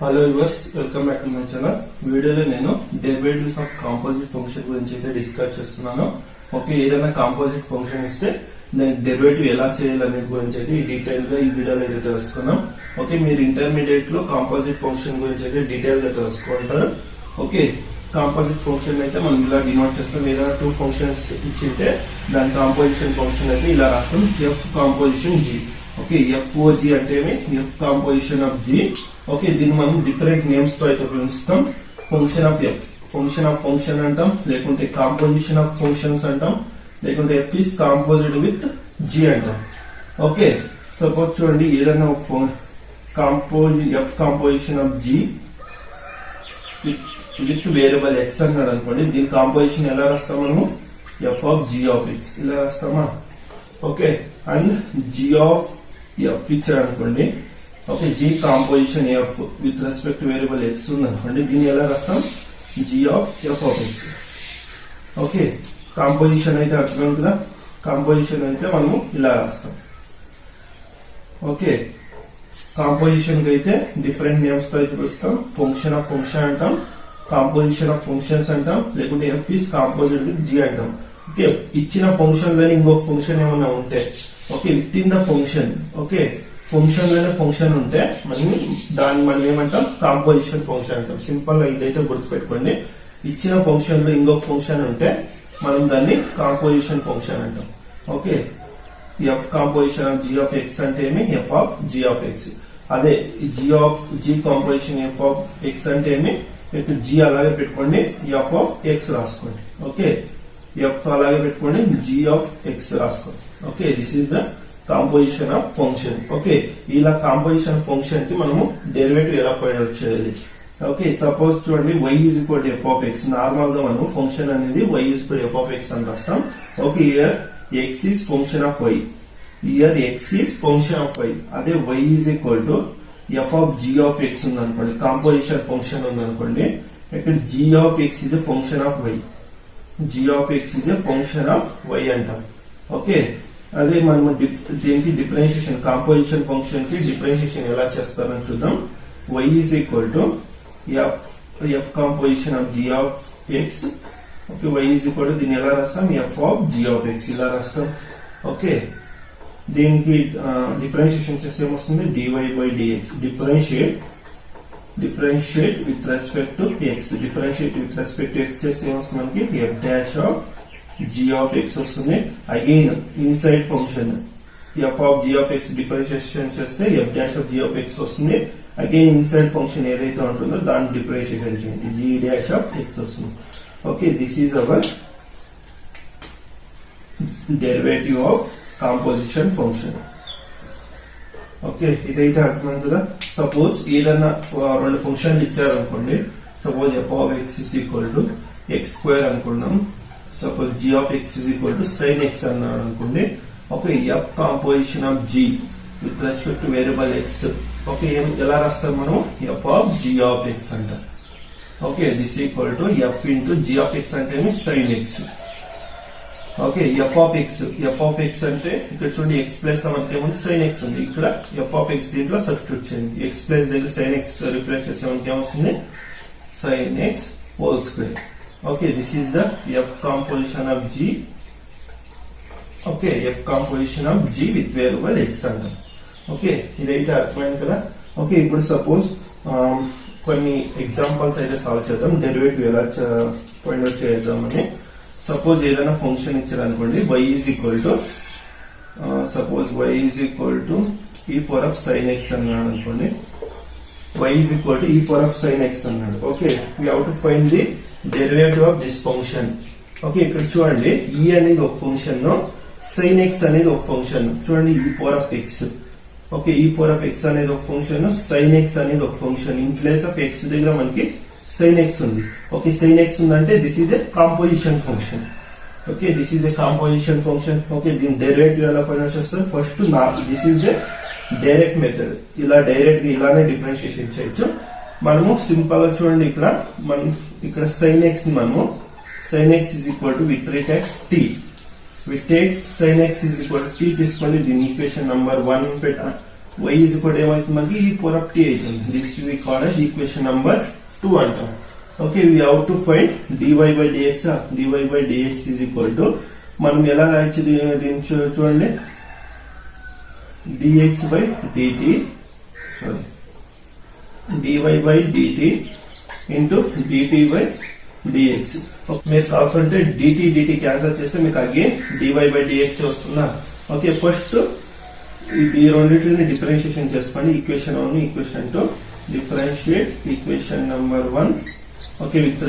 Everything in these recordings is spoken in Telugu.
Hello yours, welcome back to my channel. వీడియోలో నేను డెరివేటివ్స్ ఆఫ్ కాంపోజిట్ ఫంక్షన్ గురించి అయితే డిస్కస్ చేస్తున్నాను. ఓకే, ఏదైనా కాంపోజిట్ ఫంక్షన్ ఇస్తే దాని డెరివేటివ్ ఎలా చేయాలనే గురించి అయితే ఈ డీటెయిల్ గా ఈ వీడియోలో అయితే తెలుసుకున్నాం. ఓకే, మీరు ఇంటర్మీడియట్ లో కాంపోజిట్ ఫంక్షన్ గురించి అయితే డీటెయిల్ గా తెలుసుకుంటారు. ఓకే, కాంపోజిట్ ఫంక్షన్ అయితే మనం ఇలా డినోట్ చేస్తాం. ఏదైనా టూ ఫంక్షన్స్ ఇచ్చింటే దాని కాంపోజిషన్ ఫంక్షన్ అయితే ఇలా రాస్తాం, f composition g. Okay, f o g అంటే f composition of g. Okay, దీన్ని మనం డిఫరెంట్ నేమ్స్ తో అయితే పిలుస్తాం. Function of f, function of function అంటాం, లేకుంటే కాంపోజిషన్ ఆఫ్ ఫంక్షన్స్ అంటాం, లేకుంటే f is composite with g అంటాం. ఓకే, సపోజ్ చూడండి, ఏదైనా f composition of G with variable x అన్నాడు అనుకోండి, దీని కాంపోజిషన్ ఎలా రాస్తాం మనము? F of G of X ఇలా రాస్తామా? Okay, and g of F ఇచ్చాడు అనుకోండి. Okay, g composition f with respect variable x ఉంది అనుకోండి, దీన్ని ఎలా రాస్తాం? G of f of X. Okay, composition అయితే అర్థం కదా. కాంపోజిషన్ అయితే మనము ఇలా రాస్తాం. ఓకే, కాంపోజిషన్ కి అయితే డిఫరెంట్ నేమ్స్ తో అయితే పిలుస్తాం. ఫంక్షన్ ఆఫ్ ఫంక్షన్ అంటాం, కాంపోజిషన్ ఆఫ్ ఫంక్షన్స్ అంటాం, లేకుంటే f is composite with g అంటాం. ఓకే, ఇచ్చిన ఫంక్షన్ లోనే ఇంకొక ఫంక్షన్ ఏమైనా ఉంటే, okay, with in the function, okay, function లోనే ఫంక్షన్ ఉంటే దాన్ని మనం ఏమంటాం? కాంపోజిషన్ ఫంక్షన్ అంటాం. సింపుల్ గా ఇదైతే గుర్తుపెట్టుకోండి. ఇచ్చిన ఫంక్షన్ లో ఇంకొక ఫంక్షన్ ఉంటే మనం దాన్ని కాంపోజిషన్ ఫంక్షన్ అంటాం. Okay, F composition of G of X అంటే f of G of x. అదే g composition f of X అంటే ఇక్కడ జీ అలాగే పెట్టుకోండి, ఎఫ్ ఆఫ్ ఎక్స్ రాసుకోండి. ఓకే, ఎఫ్ అలాగే పెట్టుకోండి, జీ ఆఫ్ ఎక్స్ రాసుకోండి. Okay, this is the composition of function. Okay, ఇలా కాంపోజిషన్ ఫంక్షన్ కి మనము డెరివేటివ్ ఎలా ఫైండ్ అవుట్ చేయాలి? ఓకే, సపోజ్ చూడండి, y is equal to f of X. Normal గా మనం ఫంక్షన్ అనేది y is equal to f of x అని రాస్తాం. Okay, here x is function of y, here x is function of y. అదే y is equal to f of G of x ఉంది అనుకోండి, కాంపోజిషన్ ఫంక్షన్ ఉంది అనుకోండి. ఇక్కడ g of x is function of y, g of x is function of y అంటాం. ఓకే, అదే మనం దీనికి డిఫరెన్షియేషన్, కాంపోజిషన్ ఫంక్షన్ కి డిఫరెన్షియేషన్ ఎలా చేస్తారని చూద్దాం. y is equal to F composition of G of X. Okay, y is equal to దీన్ని ఎలా రాస్తాం? F of G of X ఇలా రాస్తాం. ఓకే, దీనికి డిఫరెన్షియేషన్ చేస్తే ఏమొస్తుంది? Dy by dx. Differentiate with respect to X. Differentiate with respect to X చేస్తే ఏమొస్తుంది మనకి? F dash of G of X వస్తుంది. Again inside function F of G of X differentiation చేస్తే F dash of G of X వస్తుంది. అగైన్ ఇన్సైడ్ ఫంక్షన్ ఏదైతే ఉంటుందో దాన్ని డిఫరెన్షియేషన్ చేయండి, జీ డాష్ ఆఫ్ ఎక్స్ వస్తుంది. Okay, this is our derivative of composition function. Okay, ఇదైతే అర్థమైంది కదా. సపోజ్ ఏదన్నా రెండు ఫంక్షన్లు ఇచ్చారనుకోండి. Suppose F of X is equal to X square అనుకున్నాం. Suppose G of X is equal to sine X అన్నాడు అనుకోండి. Okay, F composition of G with respect to variable X. Okay, ఎలా రాస్తాం మనం? F of G of X అంటాం. Okay, this equal to F into G of X అంటే sine X. Okay, F of X అంటే ఇక్కడ చూడండి, ఎక్స్ ప్లస్ మనకి ఏముంది? సైన్ ఎక్స్ ఉంది. ఇక్కడ ఎఫ్ ఆఫ్ ఎక్స్ దీంట్లో సబ్స్టిట్యూట్ చేయండి. ఎక్స్ ప్లస్ దగ్గర సైన్ ఎక్స్ రిప్లేస్ చేసే మనకి ఏమొస్తుంది? Sine x whole square. Okay, this is the f composition of g. Okay, F composition of G with variable x అంటాం. ఓకే, ఇదైతే అర్థమైంది కదా. ఓకే, ఇప్పుడు సపోజ్ కొన్ని ఎగ్జాంపుల్స్ అయితే సాల్వ్ చేద్దాం, డెరివేటివ్ ఎలా ఫైండ్ అవుట్ చేద్దామని. సపోజ్ ఏదైనా ఫంక్షన్ ఇచ్చారు అనుకోండి, y is equal to suppose y is equal to ఈ పవర్ ఆఫ్ సైన్ ఎక్స్ అన్నాడు అనుకోండి. y ఈజ్ ఈక్వల్ టు ఈ పవర్ ఆఫ్ సైన్ ఎక్స్ అన్నాడు. Okay, we have to find the derivative of this function. Okay, ఇక్కడ చూడండి, ఈ అనేది ఒక ఫంక్షన్, సైన్ ఎక్స్ అనేది ఒక ఫంక్షన్. చూడండి, ఈ పవర్ ఆఫ్ ఎక్స్. ఓకే, ఈ పవర్ ఆఫ్ ఎక్స్ అనేది ఒక ఫంక్షన్, సైన్ ఎక్స్ అనేది ఒక function. In place of X దగ్గర మనకి సైన్ ఎక్స్ ఉంది. ఓకే, సైన్ ఎక్స్ ఉందంటే this is a composition function. Okay, this is a composition function. Okay, దీని డెరివేటివ్ ఎలా ఫైండ్ అవుట్ చేస్తారు? First this is a direct method. ఇలా డైరెక్ట్ గా ఇలానే డిఫరెన్షియేషన్ చేయొచ్చు. మనము సింపుల్ గా చూడండి, ఇక్కడ సైన్ ఎక్స్ ని మనము sine x is equal to with takes t. We take sin x is equal to t తీసుకోండి, దీని equation number 1 y is equal ఏమైతుంది మనకి ఈ పవర్ ఆఫ్ t అవుతుంది. This we call as equation number 2 అంటాం. Okay, we have to find dy by dx. dy by dx is equal to మనం ఎలా రాయొచ్చు దీన్ని చూడండి, dx by dt sorry dy by dt into dt by dx. మీరు కావాలంటే dt క్యాన్సల్ చేస్తే మీకు అగైన్ dy by dx వస్తుందా. ఓకే, ఫస్ట్ ఈ రెండింటిని డిఫరెన్షియేషన్ చేసుకోండి. Equation 1 equation 2 differentiate equation number 1. Okay, with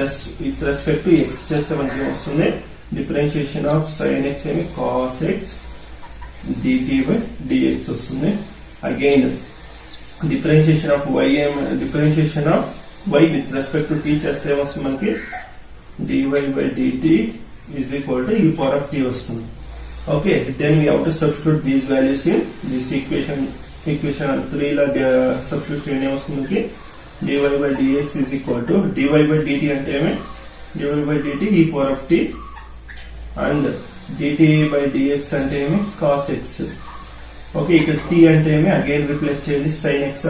respect to x చేస్తే మనకి వస్తుంది డిఫరెన్షియేషన్ ఆఫ్ sin x ఏమి cos x dt by dx వస్తుంది. Again differentiation of y differentiation of y with respect to t చేస్తే ఏమొస్తుంది మనకి dy by dt is equal to ఈ పవర్ ఆఫ్ t వస్తుంది. Okay, then we have to substitute these values in this equation 3 la substitute cheyandi vastundiki dy by dx is equal to dy by dt ante emi dy by dt e power of t and dt by dx ante emi cos x. Okay, ఇక్కడ t ante emi again replace cheyandi sin x.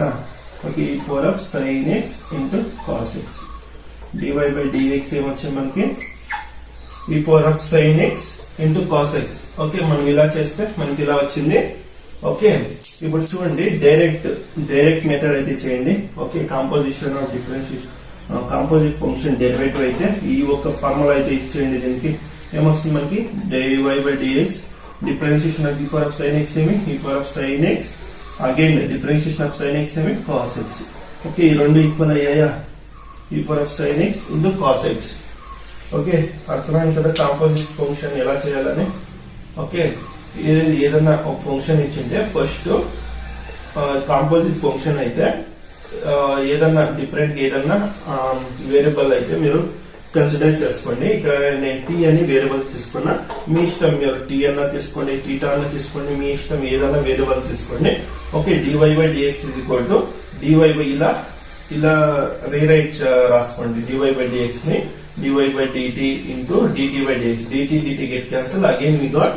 Okay, e power of sin x into cos x. dy by dx ఏమొచ్చింది మనకి e power of sin x into cos x. Okay, మనం ఇలా చేస్తే మనకి ఇలా వచ్చింది. ఓకే, ఇప్పుడు చూడండి డైరెక్ట్ మెథడ్ అయితే చేయండి. Okay, composition of differentiation composite function derivative అయితే ఈ ఒక ఫార్ములా అయితే ఇచ్చేయండి. దీనికి ఏమొస్తుంది మనకి dy by dx differentiation of e power of sin x ఏమి e power of sin x again differentiation of sin x ఏమి cos x. ఓకే, ఈ రెండు ఈక్వల్ అయ్యాయా e power of sin x into cos x. Okay, అర్థమైంది కదా కాంపోజిట్ ఫంక్షన్ ఎలా చేయాలని. ఓకే, ఏదన్నా ఒక ఫంక్షన్ ఇచ్చింటే ఫస్ట్ కాంపోజిట్ ఫంక్షన్ అయితే ఏదన్నా డిఫరెంట్ ఏదన్నా వేరియబుల్ అయితే మీరు కన్సిడర్ చేసుకోండి. ఇక్కడ నేను టీ అని వేరియబుల్ తీసుకున్నా, మీ ఇష్టం. మీరు టీ అన్నా తీసుకోండి, టీటా అన్నా తీసుకోండి, మీ ఇష్టం. ఏదైనా వేరియబుల్ తీసుకోండి. Okay, dy by dx is equal to dy by ఇలా రీరైట్ రాసుకోండి. dy by dx ని dy by dt into dt by dx. dt get cancel. Again we got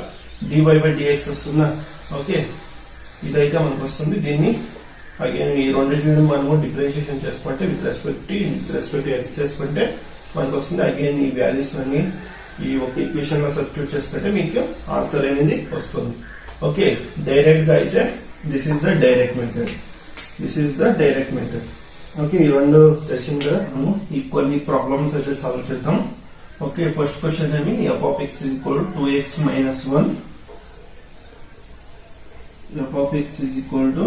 dy by dx వస్తుందా. ఓకే, ఇదైతే మనకు వస్తుంది. దీన్ని అగైన్ ఈ రెండింటిని మనము డిఫరెన్షియేషన్ చేసుకుంటే విత్ రెస్పెక్ట్ x చేసుకుంటే మనకు వస్తుంది. అగైన్ ఈ వాల్యూస్ అన్ని ఈ ఒక ఈక్వేషన్ లో సబ్స్టిట్యూట్ చేసుకుంటే మీకు ఆన్సర్ అనేది వస్తుంది. ఓకే, డైరెక్ట్ గా అయితే this is the direct method. Okay, ఈ రెండు తెలిసింది కదా. మనము ఈ కొన్ని ప్రాబ్లమ్స్ అయితే సాల్వ్ చేద్దాం. ఓకే, ఫస్ట్ క్వశ్చన్ ఏమి f of x is equal to 2x minus 1. f of x is equal to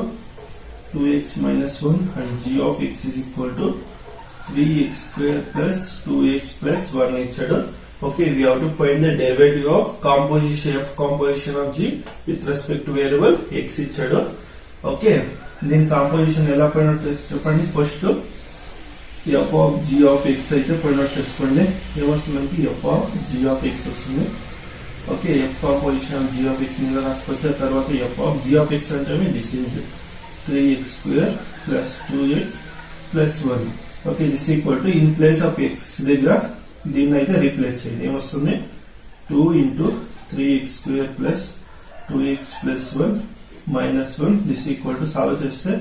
2x minus 1 and g of x is equal to 3x square plus 2x plus 1 ఇచ్చాడు. Okay, we have to find the derivative of composition of g with respect to variable x ఇచ్చాడు. ఓకే, దీని కాంపోజిషన్ ఎలా ఫైండ్ అవుట్ చేసి చెప్పండి. First f of g of x అయితే ఫైండ్ అవుట్ చేసుకోండి. ఏమొస్తుంది మనకి f of g of x వస్తుంది. Okay, f composition of g of x ని రాసుకోవచ్చు. తర్వాత f of g of x అంటే this is 3x square plus 2x plus 1. Okay, this equal to in place of x దగ్గర దీన్ని అయితే రీప్లేస్ చేయండి. ఏమొస్తుంది 2 into 3x square plus 2x plus 1 minus 1. This equal to solve చేస్తే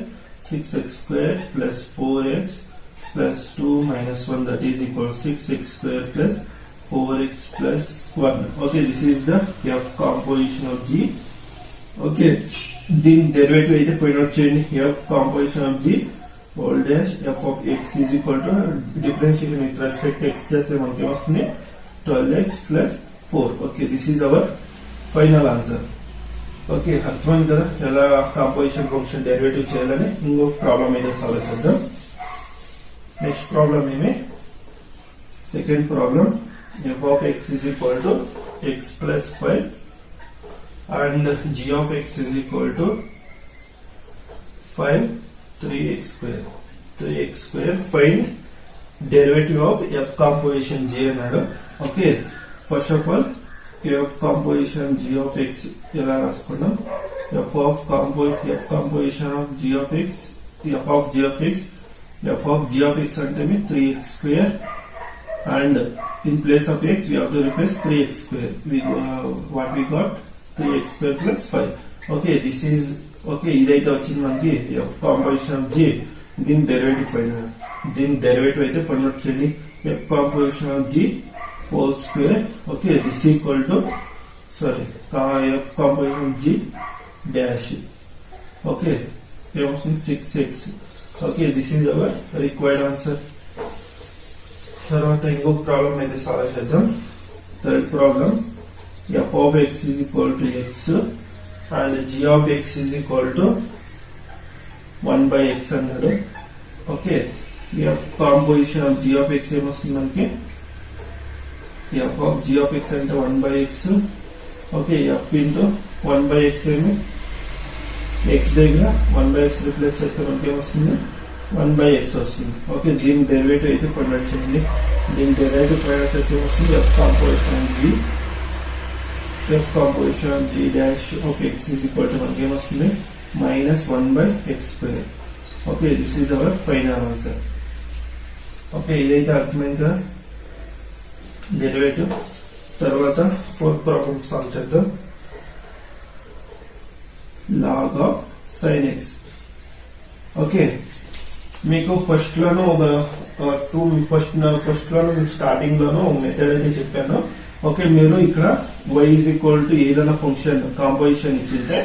6x square plus 4x plus 2 minus 1 that is equal to 6x square plus 4x plus 1. Okay, this is the f composition of g. Okay, దీని డెరివేటివ్ అయితే ఫైండ్ అవుట్ చేయండి. f composition of g whole dash f of x is equal to differentiation with respect to x చేస్తే మనకి ఏమొస్తుంది 12x plus 4. Okay, this is our final answer. Okay, అర్థమైంది కదా ఎలా కాంపోజిషన్ ఫంక్షన్ డెరివేటివ్ చేయాలని. ఇంకొక ప్రాబ్లం అయితే సాల్వ్ చేద్దాం. నెక్స్ట్ ప్రాబ్లం ఏమి second problem f of x is equal to x plus 5 and g of x is equal to 5 3x square. Find derivative of f composition g అన్నాడు. Okay, first of all f composition g of x ఎలా రాసుకున్నాం. f composition of g of x అంటే 3x square and in place of x we have to replace 3x square. What we got 3x square plus 5. Okay, this is okay ఇదైతే వచ్చింది మనకి ఎఫ్ కాంపోజిషన్ ఆఫ్ జీ. దీని డెరివేటివ్ అయితే ఫైండ్ అవుట్ చేయండి. F composition of g whole square. Okay this equal to F composition of g dash. Okay ఏమొస్తుంది 6x. Okay this is our required answer. తర్వాత ఇంకొక ప్రాబ్లం అయితే సాల్వ్ చేద్దాం. Third problem f of x is equal to x and g of x is equal to 1 by x అన్నాడు. Okay f composition of g of x ఏమొస్తుంది మనకి f of g of x అంటే 1 by x. Okay f into 1 by x ఏమి x దగ్గర 1 by x రిప్లేస్ చేస్తే మనకి ఏమొస్తుంది 1 by x వస్తుంది. ఓకే దీని డెరివేటివ్ అయితే ఫైండ్ అవుట్ చేయండి. దీని డెరివేటివ్ ఫైండ్ అవుట్ చేస్తే వస్తుంది f composition of g dash of x is equal to మనకి ఏమొస్తుంది -1 by x square. Okay this is hour final answer. Okay ఇదైతే అర్థమైంది కదా డెరివేటివ్. తర్వాత ఫోర్త్ ప్రాబ్లం సాల్వ్ చేద్దాం. log of sin x. Okay మీకు ఫస్ట్ లోను ఫస్ట్ లోను స్టార్టింగ్ లోను మెథడ్ అయితే చెప్పాను. ఓకే మీరు ఇక్కడ y is equal to ఏదైనా ఫంక్షన్ కాంపోజిషన్ ఇచ్చింటే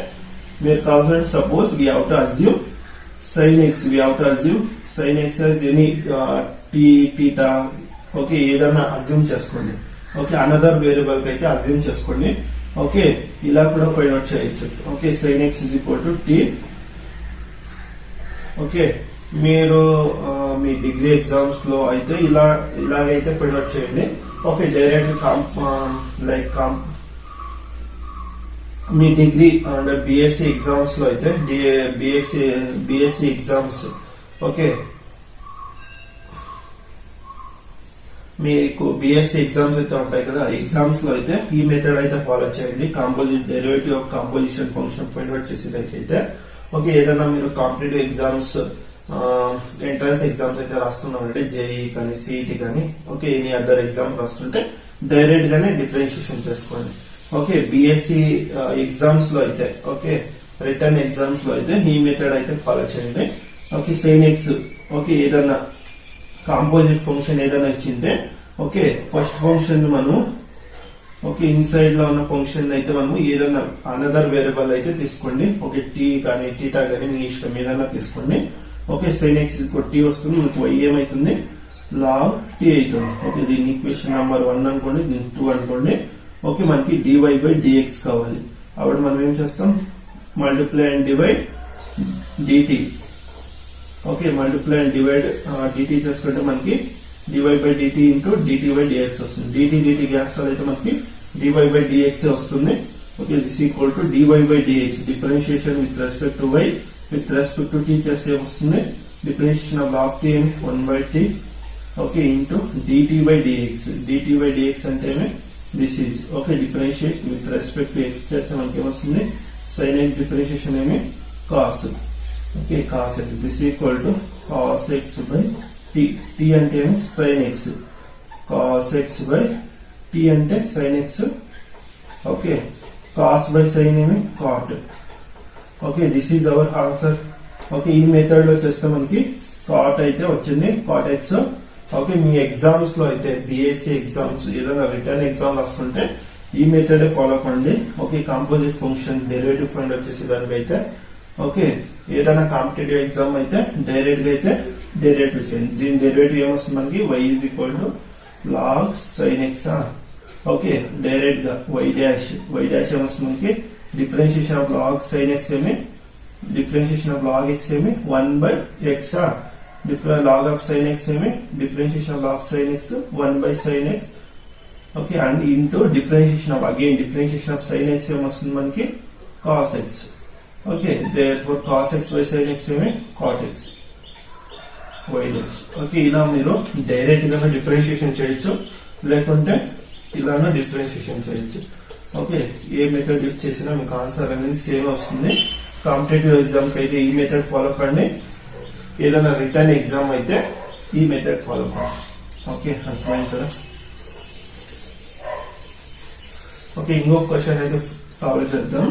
మీరు కావాలంటే suppose we have to assume sin x as any t theta. Okay ఏదైనా అజ్యూమ్ చేసుకోండి. ఓకే అనదర్ వేరియబుల్ కి అయితే అజ్యూమ్ చేసుకోండి. ఓకే ఇలా కూడా ఫైండ్ అవుట్ చేయొచ్చు. Okay sin x is equal to t. Okay మీరు మీ డిగ్రీ ఎగ్జామ్స్ లో అయితే ఇలాగైతే ఫైండ్ అవుట్ చేయండి. Okay direct me degree and BSc exams లో అయితే బిఎస్సి ఎగ్జామ్స్ ఓకే మీకు బిఎస్సి ఎగ్జామ్స్ అయితే ఉంటాయి కదా ఎగ్జామ్స్ లో అయితే ఈ మెథడ్ అయితే ఫాలో చేయండి. Derivative of composition function find out చేసేదానికైతే ఓకే ఏదైనా మీరు కాంపిటేటివ్ ఎగ్జామ్స్ ఎంట్రన్స్ ఎగ్జామ్స్ అయితే రాస్తున్నారంటే జేఈ కానీ సిఈటి కానీ ఓకే ఎనీ అదర్ ఎగ్జామ్ రాస్తుంటే డైరెక్ట్ గానే డిఫరెన్షియేషన్ చేసుకోండి. ఓకే బిఎస్సి ఎగ్జామ్స్ లో అయితే ఓకే రిటర్న్ ఎగ్జామ్స్ లో అయితే ఈ మెథడ్ అయితే ఫాలో చేయండి. ఓకే sin x ఓకే ఏదైనా కాంపోజిట్ ఫంక్షన్ ఏదైనా ఇచ్చింటే ఓకే ఫస్ట్ ఫంక్షన్ మనం ఓకే ఇన్సైడ్ లో ఉన్న ఫంక్షన్ అయితే మనం ఏదైనా అనదర్ వేరియబుల్ అయితే తీసుకోండి. ఓకే టీ కానీ టీటా కానీ మీ ఇష్టం ఏదైనా తీసుకోండి. ఓకే sin x t వస్తుంది మనకు y ఏమైతుంది log t అవుతుంది. ఓకే దీని ఈక్వేషన్ నెంబర్ 1 అనుకోండి దీని 2 అనుకోండి. ఓకే మనకి dy by dx కావాలి. అప్పుడు మనం ఏం చేస్తాం multiply and divide dt. Okay multiply and divide dt చేసుకుంటే మనకి dy by dt into dt by dx వస్తుంది. dt గ్యాస్ అయితే మనకి dy by dx వస్తుంది. Okay this equal to dy by dx differentiation with respect to y with respect to t చేస్తే వస్తుంది differentiation of log t 1 by t okay into dt by dx అంటే this is okay differentiation with respect to x చేస్తే మనకి ఏమొస్తుంది sin x differentiation cos. Okay cos x this equal to cos x by t. t అంటే sin x cos x by t అంటే sin x. Okay cos by sin cot. Okay this is our answer. Okay ఈ మెథడ్ లో చేస్తే మనకి cot అయితే వచ్చింది cot x. ఓకే మీ ఎగ్జామ్స్ లో అయితే బిఎస్సి ఎగ్జామ్స్ ఏదైనా రిటర్న్ ఎగ్జామ్ రాస్తుంటే ఈ మెథడ్ ఫాలో కండి. Okay composite function derivative find వచ్చేసి దానికి అయితే ఓకే ఏదైనా కాంపిటేటివ్ ఎగ్జామ్ అయితే డైరెక్ట్ గా అయితే డెరివేటివ్ చేయండి. దీని డెరివేటివ్ ఏమొస్తుంది మనకి y is equal to log sin x. Okay direct గా y డాష్ ఏమొస్తుంది మనకి differentiation of log sin x differentiation of log x 1 by x. log of sin x differentiation of log sin x 1 by sin x. Okay and into differentiation of sin x వస్తుంది మనకి cos x. Okay therefore cos x by sin x cot x y dash. Okay ఇలా మీరు డైరెక్ట్ గా డిఫరెన్షియేషన్ చేయొచ్చు లేకుంటే ఇలానే డిఫరెన్షియేషన్ చేయొచ్చు. ఓకే ఏ మెథడ్ యూజ్ చేసినా మీకు ఆన్సర్ అనేది సేమ్ వస్తుంది. కాంపిటేటివ్ ఎగ్జామ్ కి అయితే ఈ మెథడ్ ఫాలో కండి. ఏదైనా రిటర్న్ ఎగ్జామ్ అయితే ఈ మెథడ్ ఫాలో కండి. ఓకే అర్థమైంది కదా. ఓకే ఇంకొక క్వశ్చన్ అయితే సాల్వ్ చేద్దాం.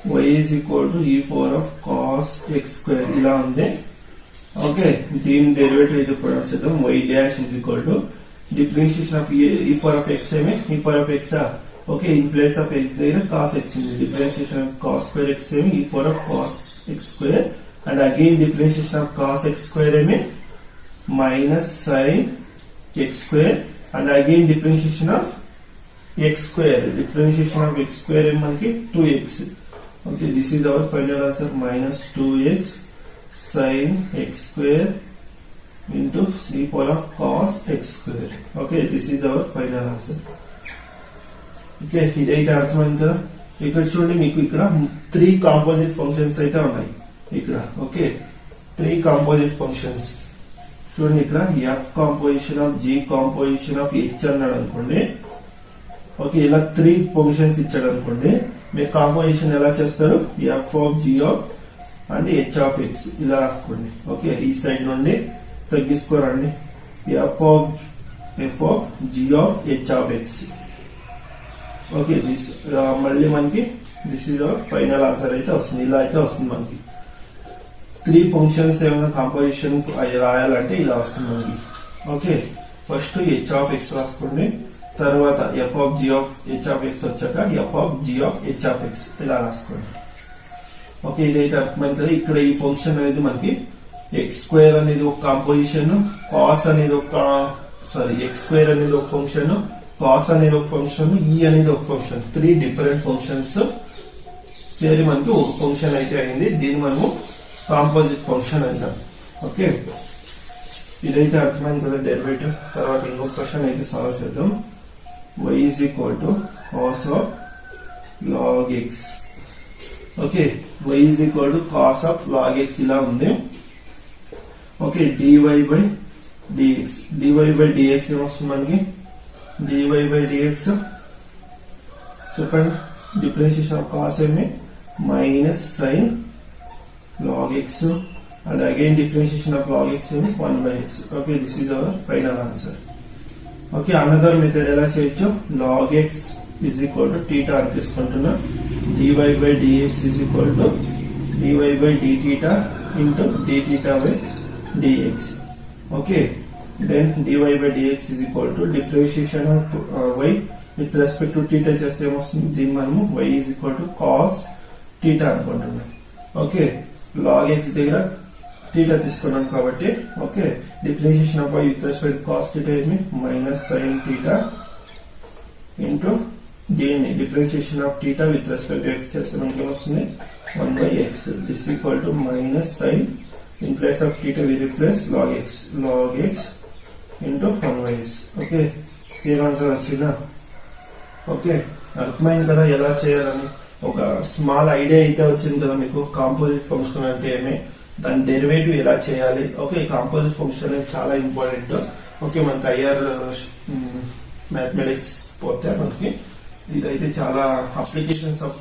y is equal to e power of cos x square ఇలా ఉంది. ఓకే, దీని డెరివేటివ్ అయితే ప్రొనౌన్స్ చేద్దాం. y dash is equal to differentiation of e power of x ఏమి e power of x okay, in place of x దగ్గర cos x ఉంది. Differentiation of cos square x ఏమి e power of cos x square and again differentiation of cos x square ఏమి minus sin x square and again differentiation of x square. Differentiation of x square is మనకి 2x. Okay, this is our final answer, minus 2x sin x square into e power of cos x square. Okay, this is our final answer. Okay, ఇదైతే అర్థమైంది కదా. ఇక్కడ చూడండి, మీకు ఇక్కడ 3 కాంపోజిట్ ఫంక్షన్స్ అయితే ఉన్నాయి ఇక్కడ. ఓకే, 3 కాంపోజిట్ ఫంక్షన్స్ చూడండి. ఇక్కడ f composition of g composition of h అన్నాడు అనుకోండి. ఓకే, ఇలా 3 పొజిషన్స్ ఇచ్చాడు అనుకోండి. మీరు కాంపోజిషన్ ఎలా చేస్తారు? f of g of and h of x ఇలా రాసుకోండి. ఓకే, ఈ సైడ్ నుండి తగ్గించుకోరండి. f of g of h of x. Okay, this మళ్ళీ మనకి దిస్ ఇస్ ఫైనల్ ఆన్సర్ అయితే వస్తుంది. ఇలా అయితే వస్తుంది మనకి. 3 ఫంక్షన్స్ ఏమైనా కాంపోజిషన్ రాయాలంటే ఇలా వస్తుంది మనకి. Okay, first h of x రాసుకోండి, తర్వాత f of g of h of x వచ్చాక f of g of h of x ఇలా రాసుకోండి. ఓకే, ఇదైతే అర్థమైంది కదా. ఇక్కడ ఈ ఫంక్షన్ అనేది మనకి x స్క్వేర్ అనేది ఒక కాంపోజిషన్, కాస్ అనేది ఒక x స్క్వేర్ అనేది ఒక ఫంక్షన్, కాస్ అనేది ఒక ఫంక్షన్, e అనేది ఒక ఫంక్షన్. 3 డిఫరెంట్ ఫంక్షన్స్ సేరి మనకి ఒక ఫంక్షన్ అయితే అయింది. దీన్ని మనము కాంపోజిట్ ఫంక్షన్ అంటాం. ఓకే, ఇదైతే అర్థమైంది కదా డెరివేటివ్. తర్వాత ఇంకొక క్వశ్చన్ అయితే సాల్వ్ చేద్దాం. y is equal to cos of log x. Okay, y is equal to cos of log x ఇలా ఉంది. Okay, dy by dx. dy by dx ఏమొస్తుంది మనకి? dy by dx చెప్పండి. డిఫరెన్షియేషన్ ఆఫ్ cos ఏమి minus sin log x and again differentiation of log x is 1 by x. Okay, this is our final answer. Okay, another method ఎలా చేయొచ్చు? log x is equal to theta అని తీసుకుంటున్నా. dy by dx is equal to dy by d theta into d theta by dx. Okay, then dy by dx is equal to differentiation of y with respect to theta చేస్తే ఏమొస్తుంది? దీన్ని మనము y is equal to cos theta అనుకుంటున్నాం. ఓకే, log x దగ్గర theta తీసుకున్నాం కాబట్టి okay, differentiation of y with respect cos theta ఏమి మైనస్ sin theta ఇంటూ దీన్ని differentiation of theta with respect x చేస్తే మనకి ఏమొస్తుంది? 1 by x. This equal to minus sin in place of theta we replace log x into 1 by x. Okay, same answer వచ్చిందా? ఓకే, అర్థమైంది కదా ఎలా చేయాలని. ఒక స్మాల్ ఐడియా అయితే వచ్చింది కదా మీకు. కాంపోజిట్ ఫంక్షన్ అంటే ఏమి, దాని డెరివేటివ్ ఎలా చేయాలి. ఓకే, కాంపోజిట్ ఫంక్షన్ అనేది చాలా ఇంపార్టెంట్. ఓకే, మనకి ఐఆర్ మ్యాథమెటిక్స్ పోతే మనకి ఇదైతే చాలా అప్లికేషన్స్ ఆఫ్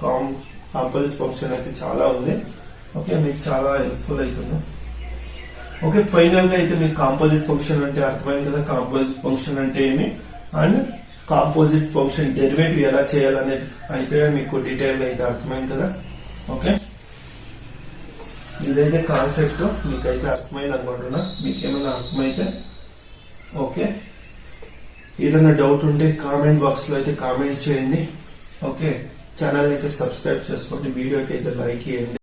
కాంపోజిట్ ఫంక్షన్ అయితే చాలా ఉంది. ఓకే, మీకు చాలా హెల్ప్ఫుల్ అవుతుంది. ఓకే, ఫైనల్ గా అయితే మీకు కాంపోజిట్ ఫంక్షన్ అంటే అర్థమైంది కదా. కాంపోజిట్ ఫంక్షన్ అంటే ఏమి అండ్ కాంపోజిట్ ఫంక్షన్ డెరివేటివ్ ఎలా చేయాలనేది అయితే మీకు డీటెయిల్ అయితే అర్థమైంది కదా. ఓకే, ఇదైతే కాన్సెప్ట్ మీకైతే అర్థమైంది అనుకుంటున్నా. మీకేమైనా అర్థమైతే ఓకే, ఏదైనా డౌట్ ఉంటే కామెంట్ బాక్స్ లో అయితే కామెంట్ చేయండి. ఓకే, ఛానల్ అయితే సబ్స్క్రైబ్ చేసుకోండి, వీడియోకి అయితే లైక్ చేయండి.